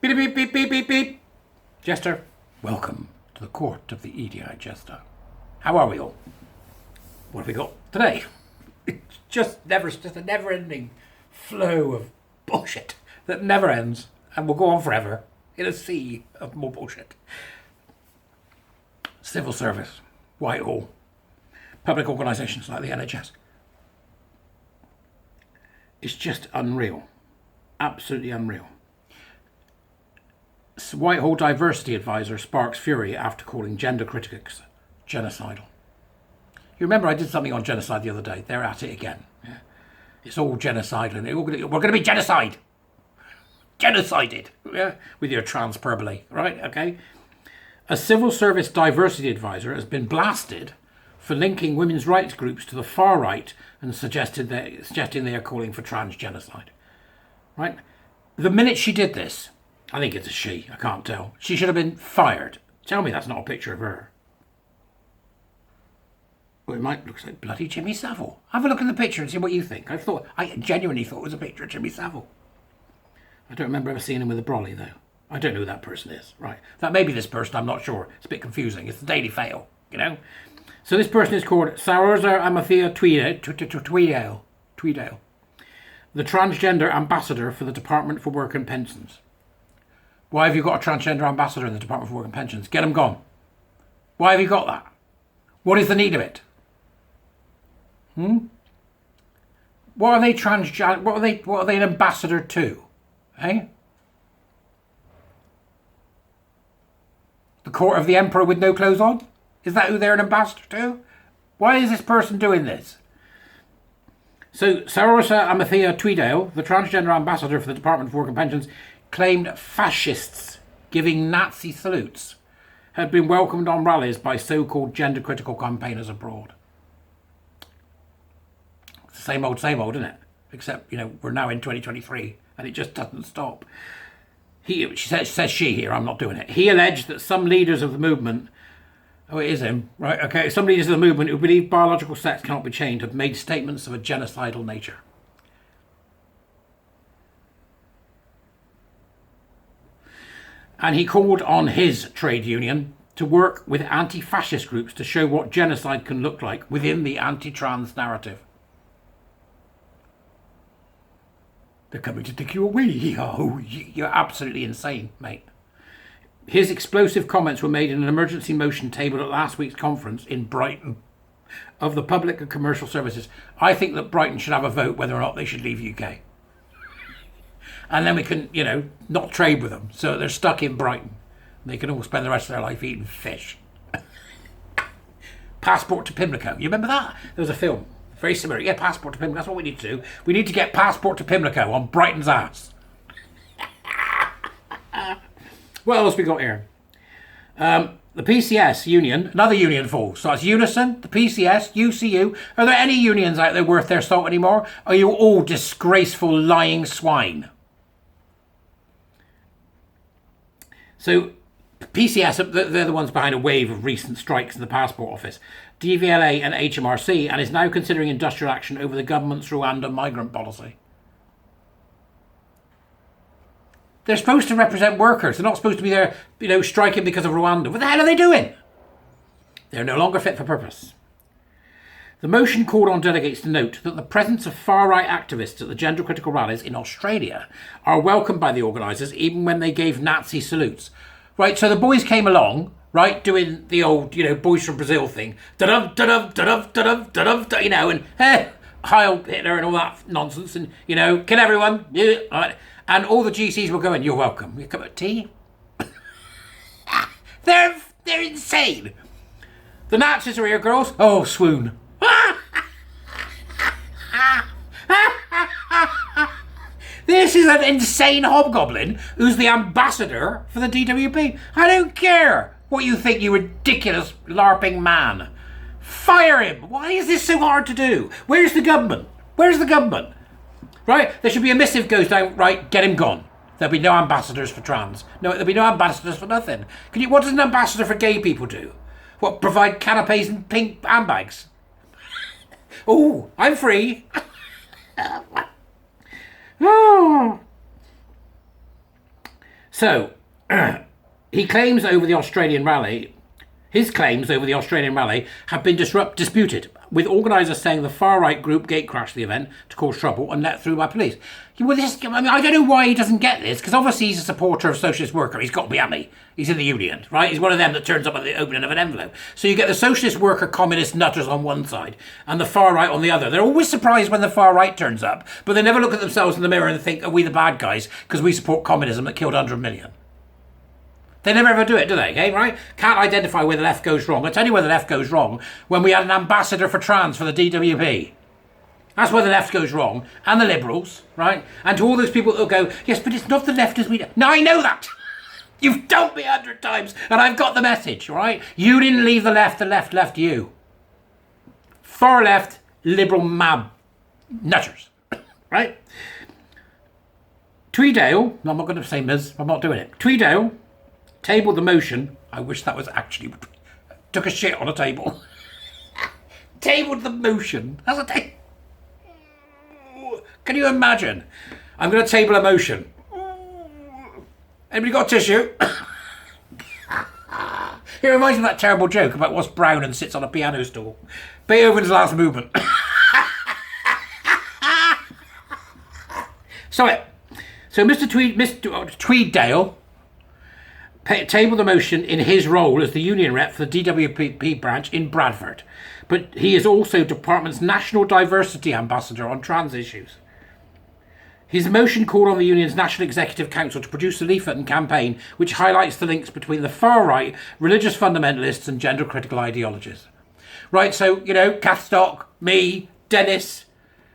Beep, beep, beep, beep, beep, beep. Jester, welcome to the court of the EDI Jester. How are we all? What have we got today? It's just a never-ending flow of bullshit that never ends and will go on forever in a sea of more bullshit. Civil service, Whitehall, public organisations like the NHS. It's just unreal. Absolutely unreal. Whitehall diversity advisor sparks fury after calling gender critics genocidal. You remember I did something on genocide the other day. They're at it again. Yeah? It's all genocide and we're going to be genocide. Genocided. Yeah? With your transperbole. Right? Okay. A civil service diversity advisor has been blasted for linking women's rights groups to the far right and suggesting they are calling for trans genocide. Right? The minute she did this, I think it's a she, I can't tell. She should have been fired. Tell me that's not a picture of her. Well, it might look like bloody Jimmy Savile. Have a look at the picture and see what you think. I genuinely thought it was a picture of Jimmy Savile. I don't remember ever seeing him with a brolly though. I don't know who that person is. Right. That may be this person, I'm not sure. It's a bit confusing. It's the Daily Fail, you know? So this person is called Saoirse Amathea Tweedale, the transgender ambassador for the Department for Work and Pensions. Why have you got a transgender ambassador in the Department for Work and Pensions? Get them gone. Why have you got that? What is the need of it? What are they What are they an ambassador to? Eh? The court of the emperor with no clothes on? Is that who they're an ambassador to? Why is this person doing this? So, Saoirse Amathea Tweedale, the transgender ambassador for the Department for Work and Pensions, claimed fascists giving Nazi salutes had been welcomed on rallies by so-called gender-critical campaigners abroad. It's the same old, isn't it? Except, we're now in 2023 and it just doesn't stop. She says she here, I'm not doing it. He alleged that some leaders of the movement, oh, it is him, right, okay, some leaders of the movement who believe biological sex cannot be changed have made statements of a genocidal nature. And he called on his trade union to work with anti-fascist groups to show what genocide can look like within the anti-trans narrative. They're coming to take you away. Oh, you're absolutely insane, mate. His explosive comments were made in an emergency motion tabled at last week's conference in Brighton of the Public and Commercial Services. I think that Brighton should have a vote whether or not they should leave UK. And then we can, not trade with them. So they're stuck in Brighton. They can all spend the rest of their life eating fish. Passport to Pimlico. You remember that? There was a film. Very similar. Yeah, Passport to Pimlico. That's what we need to do. We need to get Passport to Pimlico on Brighton's ass. What else we got here? The PCS union, another union falls. So it's Unison, the PCS, UCU. Are there any unions out there worth their salt anymore? Are you all disgraceful lying swine? So PCS, they're the ones behind a wave of recent strikes in the Passport Office, DVLA and HMRC, and is now considering industrial action over the government's Rwanda migrant policy. They're supposed to represent workers. They're not supposed to be there, striking because of Rwanda. What the hell are they doing? They're no longer fit for purpose. The motion called on delegates to note that the presence of far-right activists at the gender-critical rallies in Australia are welcomed by the organisers, even when they gave Nazi salutes. Right, so the boys came along, right, doing the old, boys from Brazil thing, da-dum, da-dum, da-dum, da-dum, da-dum, and Heil Hitler and all that nonsense, and, kill everyone, yeah, right. And all the GCs were going, you're welcome. You come at tea? They're insane. The Nazis are here, girls. Oh, swoon. This is an insane hobgoblin who's the ambassador for the DWP. I don't care what you think, you ridiculous LARPing man. Fire him. Why is this so hard to do? Where's the government? Right? There should be a missive goes down, right, get him gone. There'll be no ambassadors for trans. No, there'll be no ambassadors for nothing. What does an ambassador for gay people do? What, provide canapes and pink handbags? Oh, I'm free. So, he claims over the Australian rally, his claims over the Australian rally have been disputed, with organisers saying the far-right group gatecrashed the event to cause trouble and let through by police. Well, I don't know why he doesn't get this, because obviously he's a supporter of Socialist Worker. He's got to be, hasn't he? He's in the union, right? He's one of them that turns up at the opening of an envelope. So you get the Socialist Worker communist nutters on one side and the far-right on the other. They're always surprised when the far-right turns up, but they never look at themselves in the mirror and think, are we the bad guys because we support communism that killed 100 million? They never ever do it, do they? Okay, right? Can't identify where the left goes wrong. I'll tell you where the left goes wrong. When we had an ambassador for trans for the DWP. That's where the left goes wrong. And the Liberals, right? And to all those people that'll go, yes, but it's not the left as we know. No, I know that. You've told me 100 times and I've got the message, right? You didn't leave the left left you. Far left, liberal mad nutters, right? Tweedale, I'm not going to say Ms, I'm not doing it. Tweedale tabled the motion. I wish that was actually... Took a shit on a table. Tabled the motion. That's a table. Can you imagine? I'm going to table a motion. Anybody got a tissue? It reminds me of that terrible joke about what's brown and sits on a piano stool. Beethoven's Last Movement. So Mr. Tweeddale tabled the motion in his role as the union rep for the DWP branch in Bradford, but he is also department's national diversity ambassador on trans issues. His motion called on the union's National Executive Council to produce a leaflet and campaign which highlights the links between the far-right, religious fundamentalists and gender-critical ideologies. Right, so, Kath Stock, me, Dennis,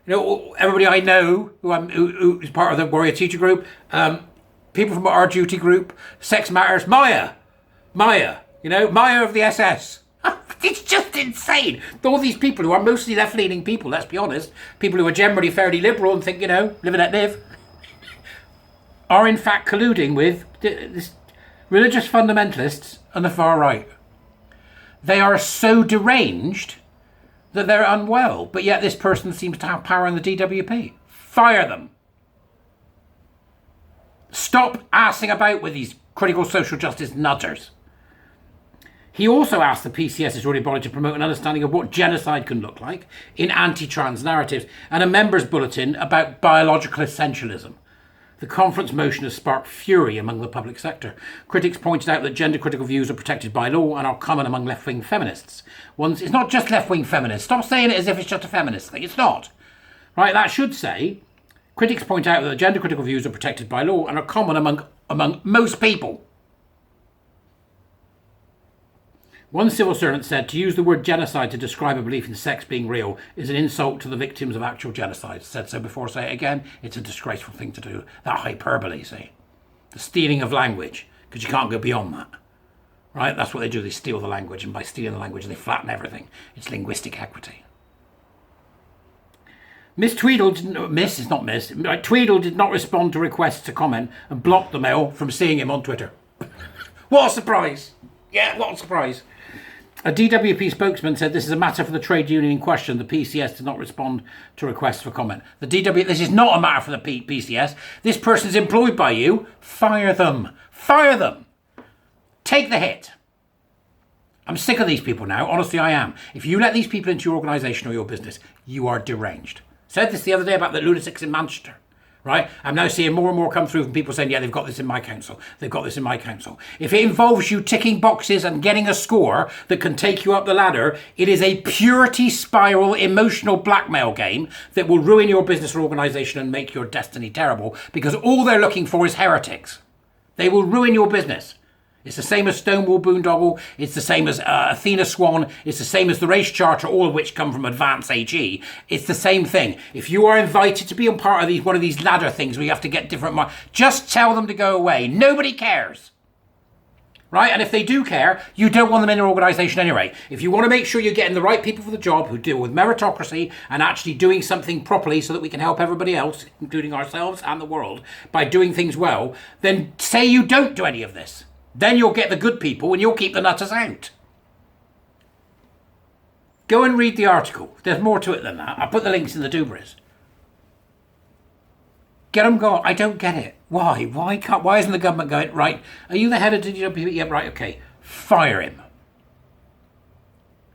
everybody I know who is part of the Warrior Teacher Group, people from our duty group, Sex Matters, Maya of the SS. It's just insane. All these people who are mostly left-leaning people, let's be honest, people who are generally fairly liberal and think, live and let live, are in fact colluding with this religious fundamentalists and the far right. They are so deranged that they're unwell, but yet this person seems to have power in the DWP. Fire them. Stop assing about with these critical social justice nutters. He also asked the PCS's ruling body to promote an understanding of what genocide can look like in anti-trans narratives and a members' bulletin about biological essentialism. The conference motion has sparked fury among the public sector. Critics pointed out that gender-critical views are protected by law and are common among left-wing feminists. It's not just left-wing feminists. Stop saying it as if it's just a feminist thing. It's not. Right? That should say, critics point out that gender-critical views are protected by law and are common among most people. One civil servant said, to use the word genocide to describe a belief in sex being real is an insult to the victims of actual genocide. Said so before, say it again. It's a disgraceful thing to do. That hyperbole, see. The stealing of language, because you can't go beyond that. Right? That's what they do. They steal the language, and by stealing the language, they flatten everything. It's linguistic equity. Tweedle did not respond to requests to comment and blocked the mail from seeing him on Twitter. What a surprise. Yeah, what a surprise. A DWP spokesman said this is a matter for the trade union in question. The PCS did not respond to requests for comment. This is not a matter for the PCS. This person's employed by you. Fire them. Fire them. Take the hit. I'm sick of these people now. Honestly, I am. If you let these people into your organisation or your business, you are deranged. Said this the other day about the lunatics in Manchester. Right? I'm now seeing more and more come through from people saying, yeah, they've got this in my council. They've got this in my council. If it involves you ticking boxes and getting a score that can take you up the ladder, it is a purity spiral emotional blackmail game that will ruin your business or organisation and make your destiny terrible, because all they're looking for is heretics. They will ruin your business. It's the same as Stonewall Boondoggle. It's the same as Athena Swan. It's the same as the Race Charter, all of which come from Advance AG. It's the same thing. If you are invited to be a part of one of these ladder things where you have to get different just tell them to go away. Nobody cares. Right? And if they do care, you don't want them in your organisation anyway. If you want to make sure you're getting the right people for the job who deal with meritocracy and actually doing something properly so that we can help everybody else, including ourselves and the world, by doing things well, then say you don't do any of this. Then you'll get the good people and you'll keep the nutters out. Go and read the article. There's more to it than that. I'll put the links in the Dubras. Get them gone. I don't get it. Why? Why isn't the government going, right, are you the head of DWP? Yeah, right, okay. Fire him.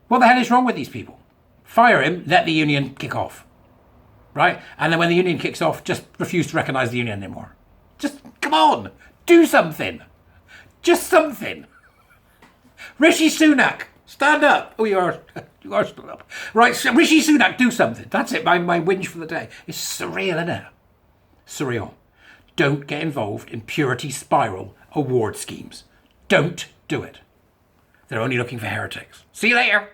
What the hell is wrong with these people? Fire him, let the union kick off. Right? And then when the union kicks off, just refuse to recognise the union anymore. Just, come on, do something. Just something. Rishi Sunak, stand up. Oh, you are stood up. Right, so Rishi Sunak, do something. That's it, my whinge for the day. It's surreal, isn't it? Surreal. Don't get involved in purity spiral award schemes. Don't do it. They're only looking for heretics. See you later.